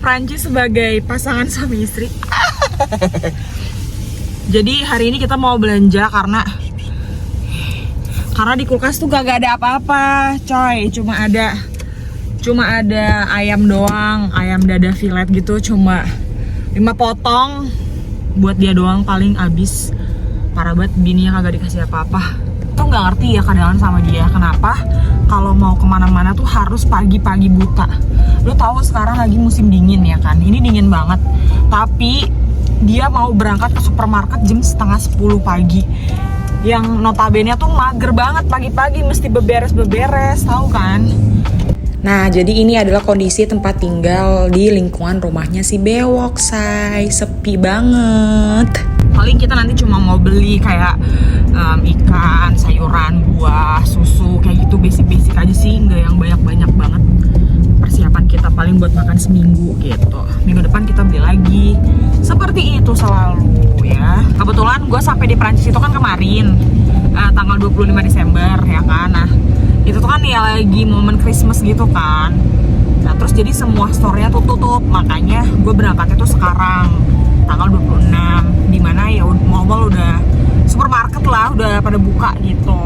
Prancis sebagai pasangan suami istri. Jadi hari ini kita mau belanja karena di kulkas tuh gak ada apa-apa, coy. Cuma ada ayam doang, ayam dada filet gitu, cuma 5 potong buat dia doang, paling habis. Parah banget, bininya kagak dikasih apa-apa. Tuh nggak ngerti ya kadang sama dia, kenapa kalau mau kemana-mana tuh harus pagi-pagi buta. Lo tahu sekarang lagi musim dingin ya kan, ini dingin banget, tapi dia mau berangkat ke supermarket jam setengah 10 pagi, yang notabene tuh mager banget pagi-pagi, mesti beberes, tahu kan. Nah, jadi ini adalah kondisi tempat tinggal di lingkungan rumahnya si Bewok, say. Sepi banget. Paling kita nanti cuma mau beli kayak ikan, sayuran, buah, susu, kayak gitu basic-basic aja sih, nggak yang banyak-banyak banget. Persiapan kita paling buat makan seminggu gitu. Minggu depan kita beli lagi. Seperti itu selalu ya. Kebetulan gue sampai di Prancis itu kan kemarin, tanggal 25 Desember ya kan. Nah, itu tuh kan ya lagi momen Christmas gitu kan. Nah, terus jadi semua store-nya tutup, makanya gue berangkatnya tuh sekarang tanggal 26, dimana ya mall udah, supermarket lah udah pada buka gitu.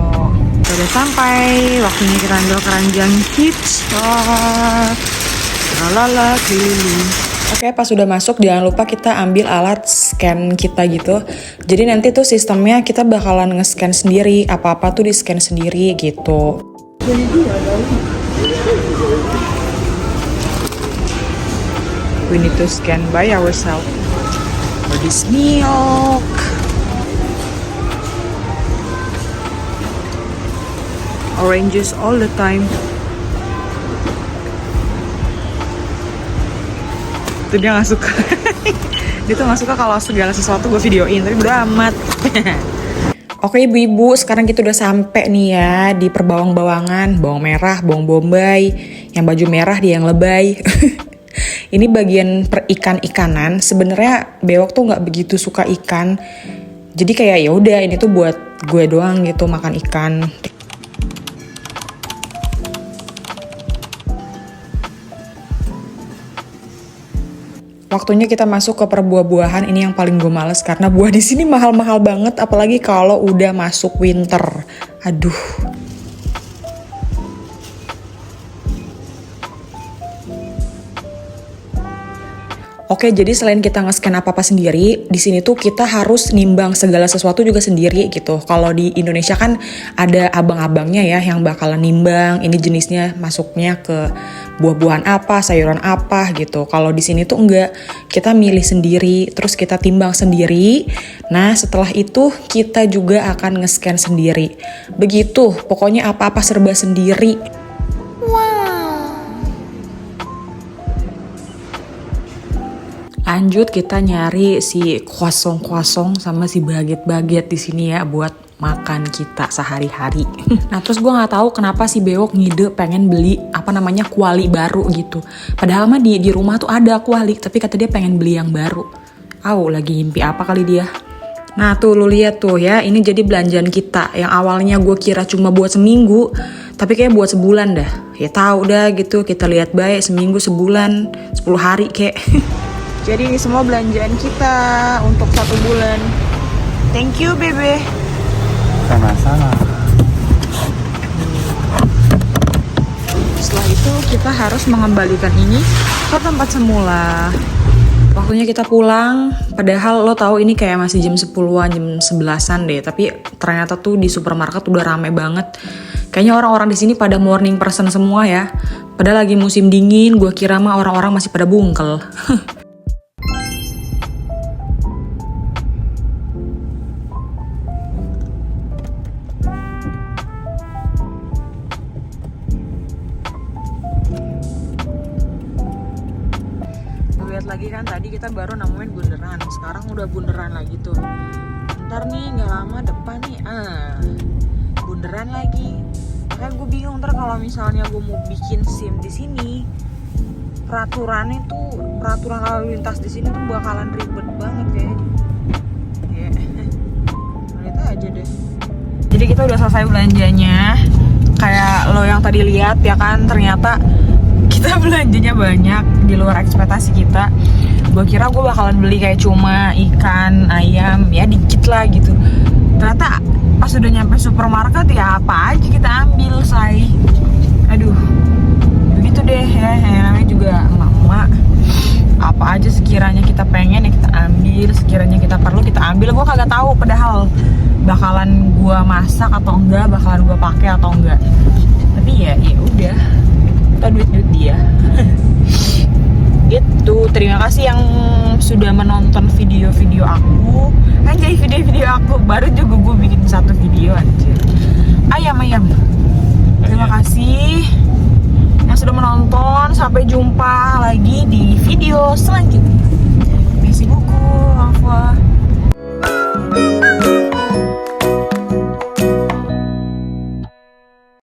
Udah sampai, waktunya kita ambil keranjang kita. Lalala keliling. Oke, pas sudah masuk jangan lupa kita ambil alat scan kita gitu. Jadi nanti tuh sistemnya kita bakalan nge-scan sendiri, apa-apa tuh di-scan sendiri gitu. We need to scan by ourselves for this milk. Oranges all the time. Itu dia gak suka. Dia tuh gak suka kalau segala sesuatu gue videoin, tapi udah amat. Oke ibu-ibu, sekarang kita udah sampai nih ya di perbawang-bawangan, bawang merah, bawang bombay, yang baju merah dia yang lebay. Ini bagian perikan-ikanan. Sebenarnya Bewok tuh nggak begitu suka ikan, jadi kayak ya udah ini tuh buat gue doang gitu makan ikan. Waktunya kita masuk ke perbuah-buahan. Ini yang paling gue males karena buah di sini mahal-mahal banget, apalagi kalau udah masuk winter. Aduh. Oke, jadi selain kita nge-scan apa-apa sendiri, di sini tuh kita harus nimbang segala sesuatu juga sendiri gitu. Kalau di Indonesia kan ada abang-abangnya ya yang bakalan nimbang, ini jenisnya masuknya ke buah-buahan apa, sayuran apa gitu. Kalau di sini tuh enggak, kita milih sendiri, terus kita timbang sendiri. Nah, setelah itu kita juga akan nge-scan sendiri. Begitu, pokoknya apa-apa serba sendiri. Lanjut kita nyari si croissant sama si baget di sini ya buat makan kita sehari-hari. Nah terus gue nggak tahu kenapa si Bewok ngide pengen beli kuali baru gitu. Padahal mah di rumah tuh ada kuali, tapi kata dia pengen beli yang baru. Lagi ngimpi apa kali dia. Nah tuh lu lihat tuh ya, ini jadi belanjaan kita yang awalnya gue kira cuma buat seminggu, tapi kayak buat sebulan dah. Ya tahu dah gitu, kita lihat baik seminggu, sebulan, 10 hari kayak. Jadi ini semua belanjaan kita untuk 1 bulan. Thank you, Bebe. Sama-sama. Setelah itu kita harus mengembalikan ini ke tempat semula. Waktunya kita pulang, padahal lo tahu ini kayak masih jam 10-an, jam 11-an deh. Tapi ternyata tuh di supermarket udah rame banget. Kayaknya orang-orang di sini pada morning person semua ya. Padahal lagi musim dingin, gue kira mah orang-orang masih pada bungkel. Lihat lagi kan tadi kita baru nemuin bunderan, sekarang udah bunderan lagi tuh. Ntar nih nggak lama depan nih bunderan lagi. Makanya gue bingung ntar kalau misalnya gue mau bikin SIM di sini, peraturan lalu lintas di sini tuh bakalan ribet banget kayaknya. Ya, lihat aja deh. Jadi kita udah selesai belanjanya. Kayak lo yang tadi lihat ya kan, ternyata kita ternyata belanjanya banyak di luar ekspektasi kita. Gue kira gue bakalan beli kayak cuma ikan, ayam, ya dikit lah gitu. Ternyata pas udah nyampe supermarket ya apa aja kita ambil, say. Aduh, begitu deh ya, yang namanya juga emak-emak. Apa aja sekiranya kita pengen ya kita ambil, sekiranya kita perlu kita ambil. Gue kagak tahu padahal bakalan gue masak atau enggak, bakalan gue pakai atau enggak. Tapi ya udah, kita duit dia. Gitu. Terima kasih yang sudah menonton video-video aku. Anjay, video-video aku baru juga gue bikin satu video aja. Ayam. Terima kasih yang sudah menonton. Sampai jumpa lagi di video selanjutnya. Merci beaucoup. Au revoir.